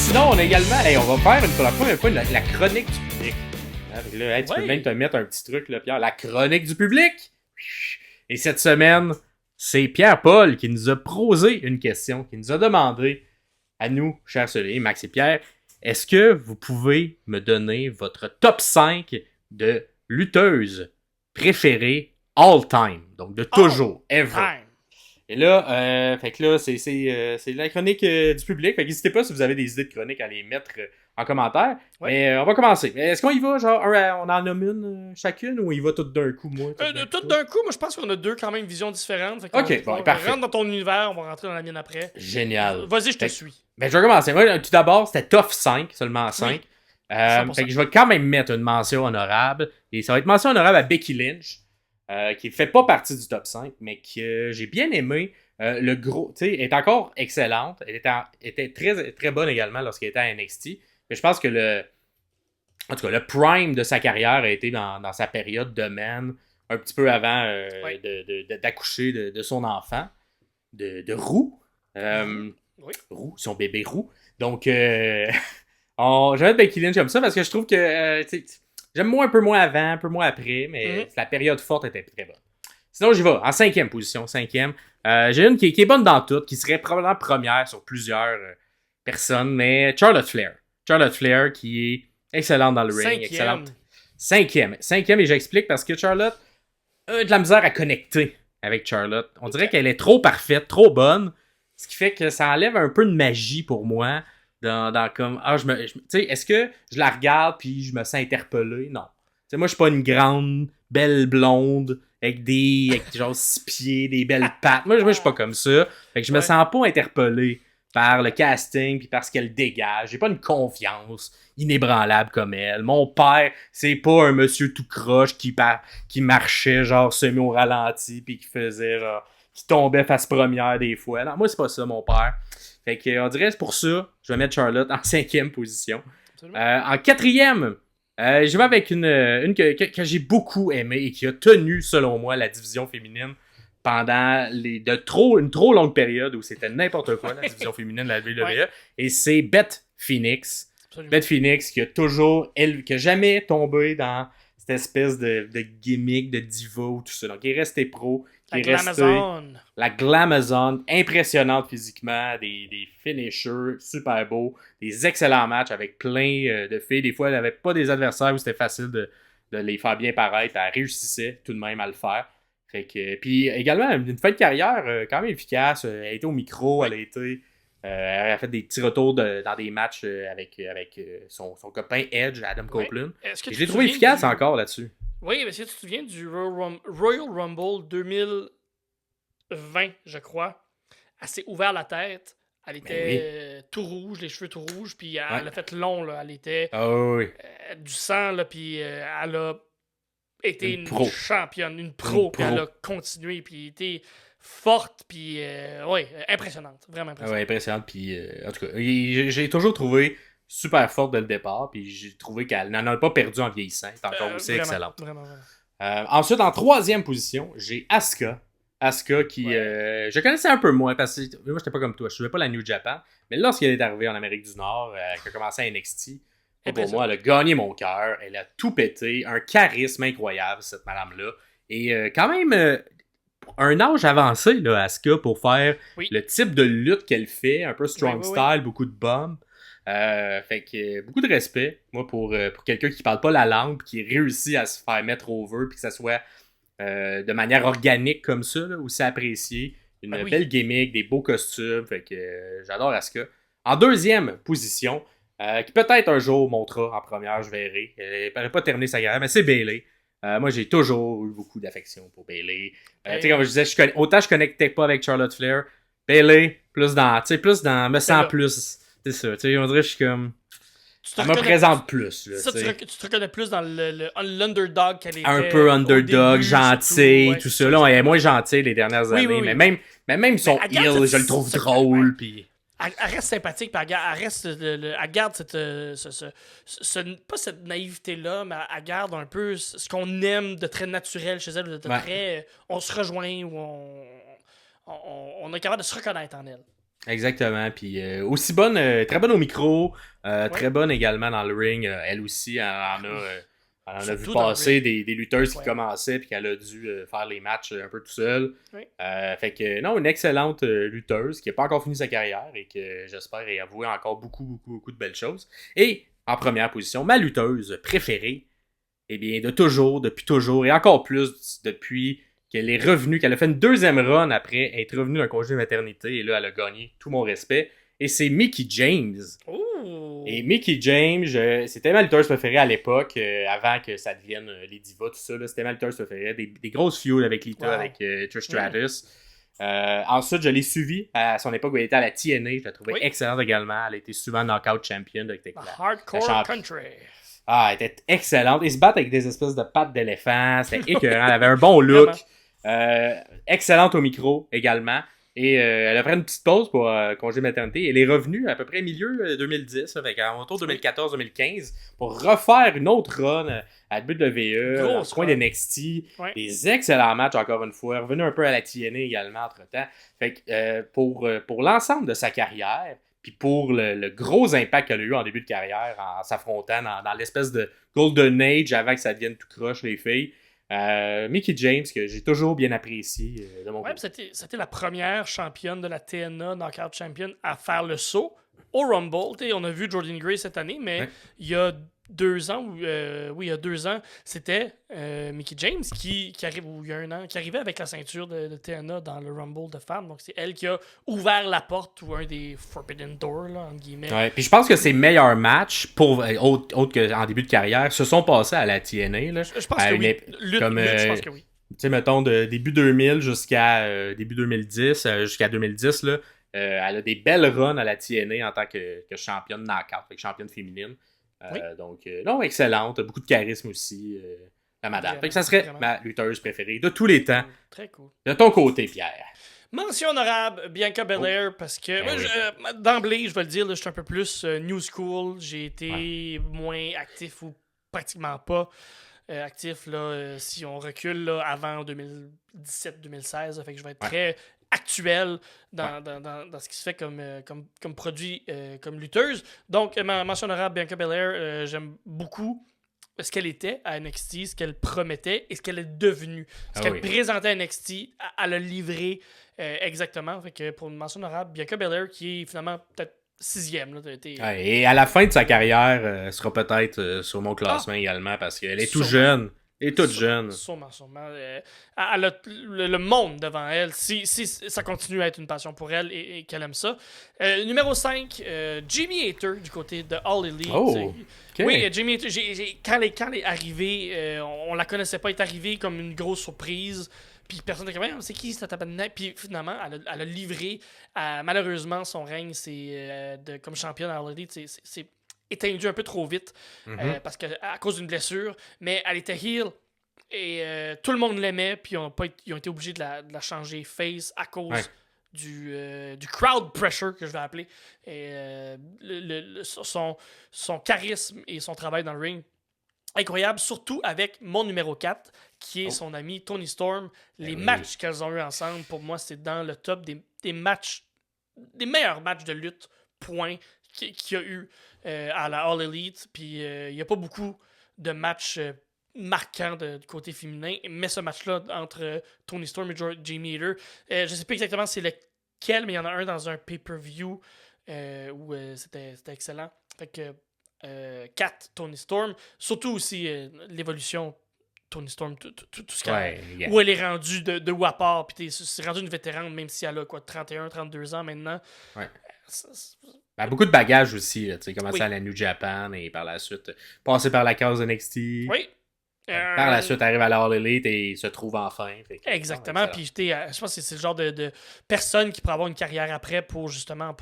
sinon, on a également... Hey, on va faire pour la première fois la chronique du public. Fait que là, hey, tu peux même te mettre un petit truc, là, Pierre. La chronique du public! Et cette semaine, c'est Pierre-Paul qui nous a posé une question, qui nous a demandé à nous, chers soleils, Max et Pierre, est-ce que vous pouvez me donner votre top 5 de lutteuses préférées all time? Donc de toujours, ever. Et là, fait que là, c'est la chronique du public. Fait que n'hésitez pas si vous avez des idées de chronique à les mettre en commentaire. Ouais. Mais on va commencer. Est-ce qu'on y va, genre, on en nomme une chacune ou on y va tout d'un coup, moi? Tout d'un coup, moi je pense qu'on a deux quand même visions différentes. Fait ok, bon, parfait. On rentre dans ton univers, on va rentrer dans la mienne après. Génial. Vas-y, je te suis. Ben, je vais commencer. Moi, tout d'abord, c'était top 5, seulement 5. Oui. Fait que je vais quand même mettre une mention honorable. Et ça va être mention honorable à Becky Lynch. Qui fait pas partie du top 5, mais que j'ai bien aimé. Le gros, tu sais, elle est encore excellente. Elle était très, très bonne également lorsqu'elle était à NXT. Mais je pense que le prime de sa carrière a été dans sa période de man, un petit peu avant d'accoucher de son enfant, de Roux. Roux, son bébé Roux. Donc, j'avais Becky Lynch comme ça parce que je trouve que j'aime un peu moins avant, un peu moins après, mais la période forte était très bonne. Sinon, j'y vais en 5e position. J'ai une qui est bonne dans tout, qui serait probablement première sur plusieurs personnes, mais Charlotte Flair. Charlotte Flair qui est excellente dans le ring. Excellente. 5e, et j'explique parce que Charlotte a de la misère à connecter avec Charlotte. On dirait qu'elle est trop parfaite, trop bonne, ce qui fait que ça enlève un peu de magie pour moi. Dans comme tu sais, est-ce que je la regarde puis je me sens interpellé? Non. T'sais, moi je suis pas une grande belle blonde avec genre 6 pieds, des belles pattes. Moi je suis pas comme ça. Fait que je me sens pas interpellé par le casting puis par ce qu'elle dégage. J'ai pas une confiance inébranlable comme elle. Mon père, c'est pas un monsieur tout croche qui marchait genre semi au ralenti puis qui faisait genre qui tombait face première des fois. Non, moi c'est pas ça mon père. Fait que, on dirait, c'est pour ça, je vais mettre Charlotte en 5e position. En 4e, je vais avec une que j'ai beaucoup aimée et qui a tenu, selon moi, la division féminine pendant une trop longue période où c'était n'importe quoi, la division féminine de la WWE. Et c'est Beth Phoenix. Absolument. Beth Phoenix qui a jamais tombé dans cette espèce de gimmick, de diva ou tout ça. Donc, il est resté pro. La Glamazon, impressionnante physiquement, des finishers super beaux, des excellents matchs avec plein de filles. Des fois, elle n'avait pas des adversaires où c'était facile de les faire bien paraître. Elle réussissait tout de même à le faire. Puis également, une fin de carrière quand même efficace. Elle a été au micro, elle a fait des petits retours dans des matchs avec son copain Edge, Adam Copeland. Je l'ai trouvé efficace encore là-dessus. Oui, mais si tu te souviens du Royal Rumble 2020, je crois, elle s'est ouvert la tête. Elle était tout rouge, les cheveux tout rouges, puis elle a fait long, là. Elle était du sang, là, puis elle a été une championne, une pro, puis elle a continué, puis était forte, puis impressionnante, vraiment impressionnante. Ouais, impressionnante, puis en tout cas, j'ai toujours trouvé super forte dès le départ, puis j'ai trouvé qu'elle n'en a pas perdu en vieillissant. Elle est encore aussi excellente. Vraiment. Ensuite, en 3e position, j'ai Asuka. Asuka qui... je connaissais un peu moins, parce que moi, j'étais pas comme toi. Je suivais pas la New Japan, mais lorsqu'elle est arrivée en Amérique du Nord, qu'elle a commencé à NXT, pour moi, elle a gagné mon cœur. Elle a tout pété. Un charisme incroyable, cette madame-là. Et quand même... un âge avancé, là, Asuka, pour faire le type de lutte qu'elle fait, un peu strong style, beaucoup de bombes. Fait que beaucoup de respect, moi, pour quelqu'un qui parle pas la langue, qui réussit à se faire mettre over, puis que ça soit de manière organique comme ça, là, aussi apprécié. Une belle gimmick, des beaux costumes, fait que j'adore Asuka. En 2e position, qui peut-être un jour montera en première, je verrai. Elle n'a pas terminé sa carrière, mais c'est Bayley. Moi, j'ai toujours eu beaucoup d'affection pour Bayley. Tu sais, comme je disais, autant je connectais pas avec Charlotte Flair. Bayley, plus dans, me sens plus. C'est ça, tu sais, on dirait que je suis comme... Elle me présente plus. Là, ça, tu te reconnais plus dans l'underdog qu'elle était. Un peu underdog, gentil, tout ça. Là, elle est moins gentille les dernières années, mais même son heel, je le trouve drôle, puis... Elle reste sympathique, puis elle garde pas cette naïveté-là, mais elle garde un peu ce qu'on aime de très naturel chez elle, de très... On se rejoint, ou on est capable de se reconnaître en elle. Exactement. Puis aussi bonne, très bonne au micro, très Ouais. bonne également dans le ring. Elle aussi, elle en a vu Surtout dans le passer ring. des lutteuses qui Ouais. commençaient puis qu'elle a dû faire les matchs un peu tout seul. Ouais. Fait que non, une excellente lutteuse qui n'a pas encore fini sa carrière et que j'espère y avouer encore beaucoup de belles choses. Et en première position, ma lutteuse préférée, eh bien, depuis toujours, et encore plus depuis qu'elle est revenue, qu'elle a fait une deuxième run après être revenue d'un congé de maternité, et là, elle a gagné tout mon respect. Et c'est Mickie James. Ouh! Et Mickie James, c'était ma lutteuse préférée à l'époque, avant que ça devienne les divas, tout ça. C'était ma lutteuse préférée. Des grosses feuds avec Lita, Wow. avec Trish Stratus. Ensuite, je l'ai suivie à son époque où elle était à la TNA. Je la trouvais excellente également. Elle a été souvent knockout champion. The Hardcore Country. Ah, elle était excellente. Ils se battent avec des espèces de pattes d'éléphant. C'était écœurant. Elle avait un bon look. Excellente au micro également. Et elle a pris une petite pause pour congé maternité. Elle est revenue à peu près milieu 2010, avec autour 2014-2015, pour refaire une autre run à WWE, dans le coin d'NXT. Ouais. Des excellents matchs, encore une fois. Revenue un peu à la TNA également, entre-temps. Fait que pour l'ensemble de sa carrière, puis pour le gros impact qu'elle a eu en début de carrière en s'affrontant dans l'espèce de Golden Age avant que ça devienne tout croche, les filles. Mickie James, que j'ai toujours bien apprécié de mon côté. C'était la première championne de la TNA, Knockout Champion, à faire le saut au Rumble. T'sais, on a vu Jordan Gray cette année, mais il y a 2 ans, il y a 2 ans, c'était Mickie James qui arrive, ou il y a 1 an, qui arrivait avec la ceinture de TNA dans le Rumble de femmes. Donc c'est elle qui a ouvert la porte ou un des Forbidden Doors, là, entre guillemets. Ouais, puis je pense que ses meilleurs matchs, autres qu'en début de carrière, se sont passés à la TNA. Là, je pense que oui. Je pense que oui. Tu sais, mettons, de début 2000 jusqu'à début 2010, jusqu'à 2010, là, elle a des belles runs à la TNA en tant que championne knockout, fait que championne féminine. Donc, non, excellente. Beaucoup de charisme aussi, la madame. Fait que ça serait ma lutteuse préférée de tous les temps. Très cool. De ton côté, Pierre. Mention honorable, Bianca Belair, parce que d'emblée, je vais le dire, là, je suis un peu plus new school. J'ai été moins actif ou pratiquement pas actif là, si on recule là, avant 2017-2016. Fait que je vais être très actuel dans ce qui se fait comme produit, comme lutteuse. Donc, ma mention honorable, Bianca Belair, j'aime beaucoup ce qu'elle était à NXT, ce qu'elle promettait et ce qu'elle est devenue. Ce qu'elle présentait à NXT, elle a livré exactement. Fait que pour une mention honorable, Bianca Belair qui est finalement peut-être 6e. Là, et à la fin de sa carrière, elle sera peut-être sur mon classement également parce qu'elle est toute jeune. Elle est toute jeune. Sûrement. Elle a le monde devant elle. Si ça continue à être une passion pour elle et qu'elle aime ça. Numéro 5, Jamie Hayter du côté de All Elite. Okay. Oui, Jamie Hayter, quand elle est arrivée, on la connaissait pas, elle est arrivée comme une grosse surprise. Puis personne n'était comme, c'est qui cette tabarnak? Puis finalement, elle a livré. Malheureusement, son règne comme championne à All Elite, c'est étendu un peu trop vite parce que à cause d'une blessure, mais elle était heel et tout le monde l'aimait, puis ils ont été obligés de la changer face à cause du crowd pressure que je vais appeler, et son charisme et son travail dans le ring incroyable, surtout avec mon numéro 4 qui est son ami Toni Storm. Les matchs qu'elles ont eu ensemble, pour moi, c'est dans le top des matchs, des meilleurs matchs de lutte, point, qu'il y a eu à la All Elite. Puis il n'y a pas beaucoup de matchs marquants du côté féminin, mais ce match-là entre Toni Storm et Jamie Hayter, je ne sais pas exactement c'est lequel, mais il y en a un dans un pay-per-view où c'était excellent. Fait que 4, Toni Storm, surtout aussi l'évolution Toni Storm, tout ce qu'elle où elle est rendue de où elle part, puis c'est rendu une vétérane, même si elle a 31-32 ans maintenant. Beaucoup de bagages aussi, tu sais, commencer à la New Japan et par la suite passer par la case NXT. Oui. Par la suite, arrive à la All Elite et se trouve enfin. Exactement. Puis je pense que c'est le genre de personne qui pourrait avoir une carrière après pour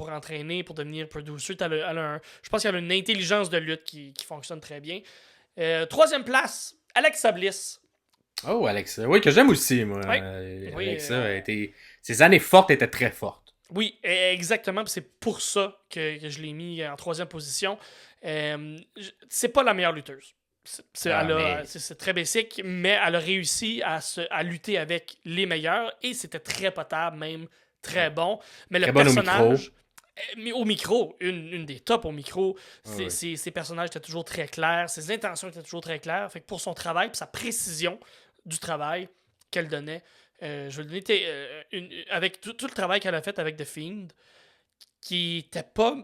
entraîner, pour devenir producer. Je pense qu'elle a une intelligence de lutte qui fonctionne très bien. 3e place, Alexa Bliss. Oh, Alexa. Oui, que j'aime aussi, moi. Alexa, ses années fortes étaient très fortes. Oui, exactement. C'est pour ça que je l'ai mis en 3e position. C'est pas la meilleure lutteuse. C'est très basic, mais elle a réussi à lutter avec les meilleurs et c'était très potable, même très bon. Mais le Très bonne personnage... Mais au micro, une des tops au micro, Ouais. ses personnages étaient toujours très clairs, ses intentions étaient toujours très claires. Fait que pour son travail, puis sa précision du travail qu'elle donnait, je vais lui donner avec tout le travail qu'elle a fait avec The Fiend, qui était pas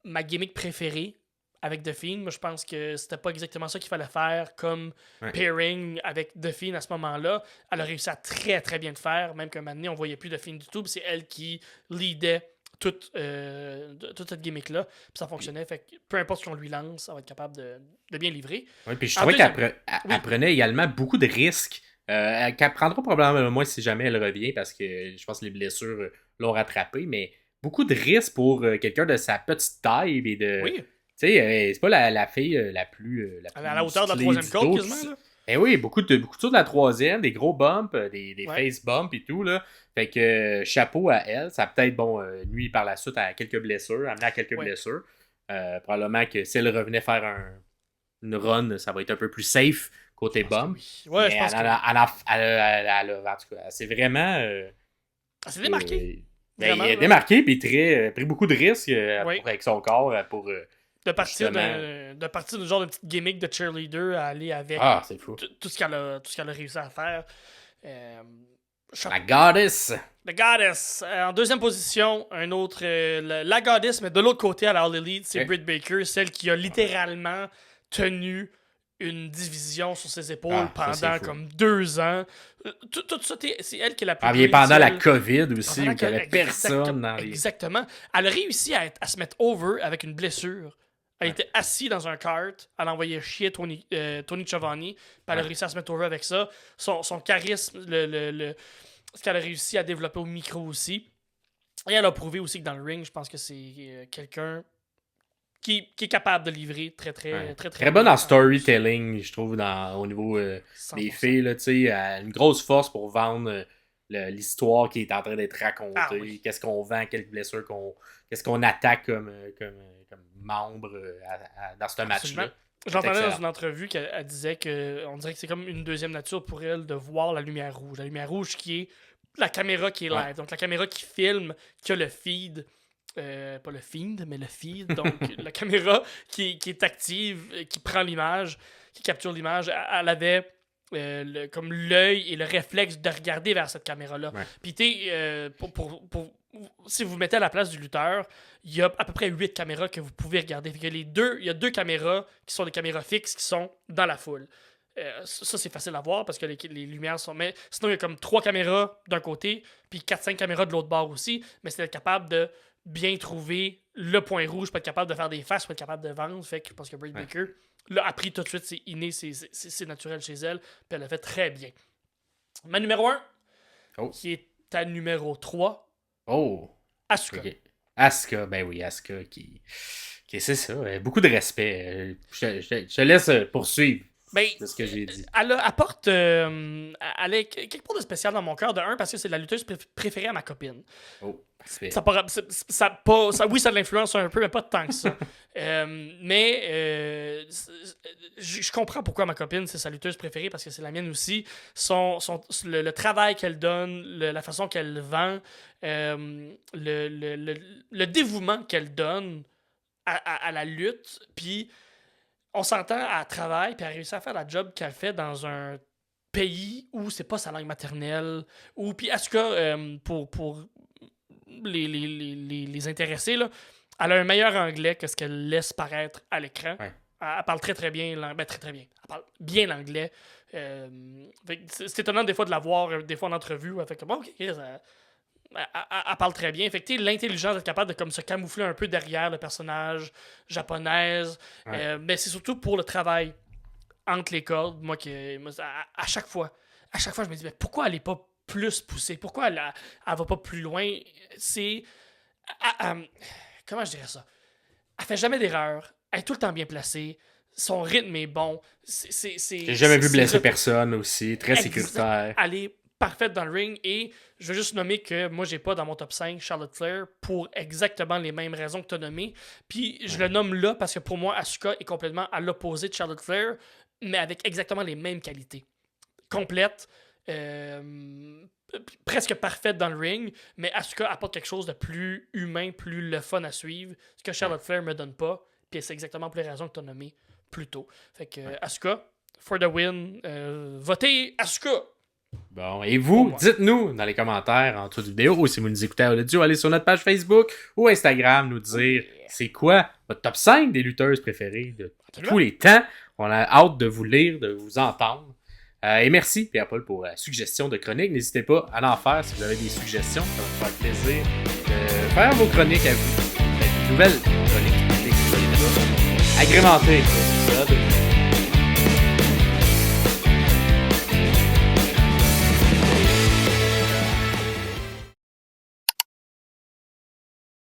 ma gimmick préférée avec The Fiend. Moi, je pense que c'était pas exactement ça qu'il fallait faire comme pairing avec The Fiend à ce moment-là. Elle a réussi à très très bien le faire, même qu'un moment donné, on voyait plus The Fiend du tout. C'est elle qui leadait toute cette gimmick-là. Puis ça fonctionnait. Fait que peu importe ce qu'on lui lance, ça va être capable de bien livrer. Oui, puis je trouvais qu'elle prenait également beaucoup de risques. Qu'elle prendra probablement moins si jamais elle revient, parce que je pense que les blessures l'ont rattrapé, mais beaucoup de risques pour quelqu'un de sa petite taille et de. Oui. Tu sais, c'est pas la fille la plus. Elle est à la hauteur de la troisième côte, quasiment. Là. Eh oui, beaucoup de choses de la troisième, des gros bumps, des face bumps et tout. Là. Fait que chapeau à elle. Ça a peut-être, nuit par la suite à quelques blessures, amené à quelques blessures. Probablement que si elle revenait faire une run, ça va être un peu plus safe côté bump. Oui. Ouais, je pense en tout cas, c'est vraiment. Elle s'est démarquée. Il est démarqué, puis pris beaucoup de risques avec son corps pour. De partir du genre de petite gimmick de cheerleader à aller avec c'est fou. tout ce qu'elle a réussi à faire. La Goddess! La Goddess. En deuxième position, un autre. La Goddess, mais de l'autre côté, à la All Elite, c'est Britt Baker, celle qui a littéralement tenu une division sur ses épaules pendant comme 2 ans. Tout ça, c'est elle qui est la plus prévisible. Pendant la COVID aussi, où il n'y avait personne dans les... Exactement. Elle a réussi à se mettre over avec une blessure. Elle était assise dans un kart, elle envoyait chier Tony Schiavone, puis elle a réussi à se mettre over avec ça. Son charisme, ce qu'elle a réussi à développer au micro aussi. Et elle a prouvé aussi que dans le ring, je pense que c'est quelqu'un qui est capable de livrer très bonne en storytelling, je trouve, au niveau des filles. Là, elle a une grosse force pour vendre l'histoire qui est en train d'être racontée. Qu'est-ce qu'on vend, quelles blessures qu'est-ce qu'on attaque comme membre dans ce match-là. J'entendais dans une entrevue qu'elle disait qu'on dirait que c'est comme une deuxième nature pour elle de voir la lumière rouge. La lumière rouge qui est la caméra qui est live. Donc la caméra qui filme, qui a le feed. Pas le feed, mais le feed. Donc la caméra qui est active, qui prend l'image, qui capture l'image. Elle avait comme l'œil et le réflexe de regarder vers cette caméra-là. Puis si vous vous mettez à la place du lutteur, il y a à peu près 8 caméras que vous pouvez regarder. Fait que il y a 2 caméras qui sont des caméras fixes qui sont dans la foule. Ça, c'est facile à voir parce que les lumières sont... Mais sinon, il y a comme 3 caméras d'un côté, puis 4-5 caméras de l'autre bord aussi. Mais c'est être capable de bien trouver le point rouge, pas être capable de faire des faces, pas être capable de vendre. Fait que je pense que Britt Baker l'a appris tout de suite, c'est inné, c'est naturel chez elle, puis elle l'a fait très bien. Ma numéro 1, qui est ta numéro 3. Asuka. Okay. Asuka, ben oui, Asuka qui c'est ça, beaucoup de respect. Je te laisse poursuivre. C'est ce que j'ai dit. Elle apporte elle est quelque part de spécial dans mon cœur. De un, parce que c'est la lutteuse préférée à ma copine. Parfait. Oui, ça l'influence un peu, mais pas tant que ça. Mais je comprends pourquoi ma copine, c'est sa lutteuse préférée, parce que c'est la mienne aussi. Le travail qu'elle donne, la façon qu'elle vend, le dévouement qu'elle donne à la lutte, puis on s'entend, elle travaille, puis elle réussit à faire la job qu'elle fait dans un pays où c'est pas sa langue maternelle, ou puis en tout cas, pour les intéressés, là, elle a un meilleur anglais que ce qu'elle laisse paraître à l'écran. Elle parle très très bien l'anglais. Très bien. Elle parle bien l'anglais. C'est étonnant des fois de la voir, des fois en entrevue, elle fait comme OK, elle parle très bien. Fait que l'intelligence d'être capable de comme se camoufler un peu derrière le personnage japonaise. Mais c'est surtout pour le travail entre les cordes. Moi, à chaque fois, je me dis, mais pourquoi elle n'est pas plus poussée? Pourquoi elle va pas plus loin? C'est... comment je dirais ça? Elle fait jamais d'erreur. Elle est tout le temps bien placée. Son rythme est bon. J'ai jamais vu blesser personne aussi. Très sécuritaire. Elle est parfaite dans le ring, et je veux juste nommer que moi j'ai pas dans mon top 5 Charlotte Flair pour exactement les mêmes raisons que tu as nommées, puis je le nomme là parce que pour moi Asuka est complètement à l'opposé de Charlotte Flair, mais avec exactement les mêmes qualités complètes, presque parfaite dans le ring, mais Asuka apporte quelque chose de plus humain, plus le fun à suivre, ce que Charlotte Flair me donne pas, puis c'est exactement pour les raisons que tu as nommées plus tôt. Fait que Asuka, for the win, votez Asuka! Bon, et vous, dites-nous dans les commentaires en dessous de la vidéo, ou si vous nous écoutez à l'audio, allez sur notre page Facebook ou Instagram, nous dire c'est quoi votre top 5 des lutteuses préférées de tous les temps. On a hâte de vous lire, de vous entendre. Et merci, Pierre-Paul, pour la suggestion de chronique. N'hésitez pas à en faire si vous avez des suggestions. Ça va me faire plaisir de faire vos chroniques à vous. Une nouvelle chronique agrémentée, c'est ça,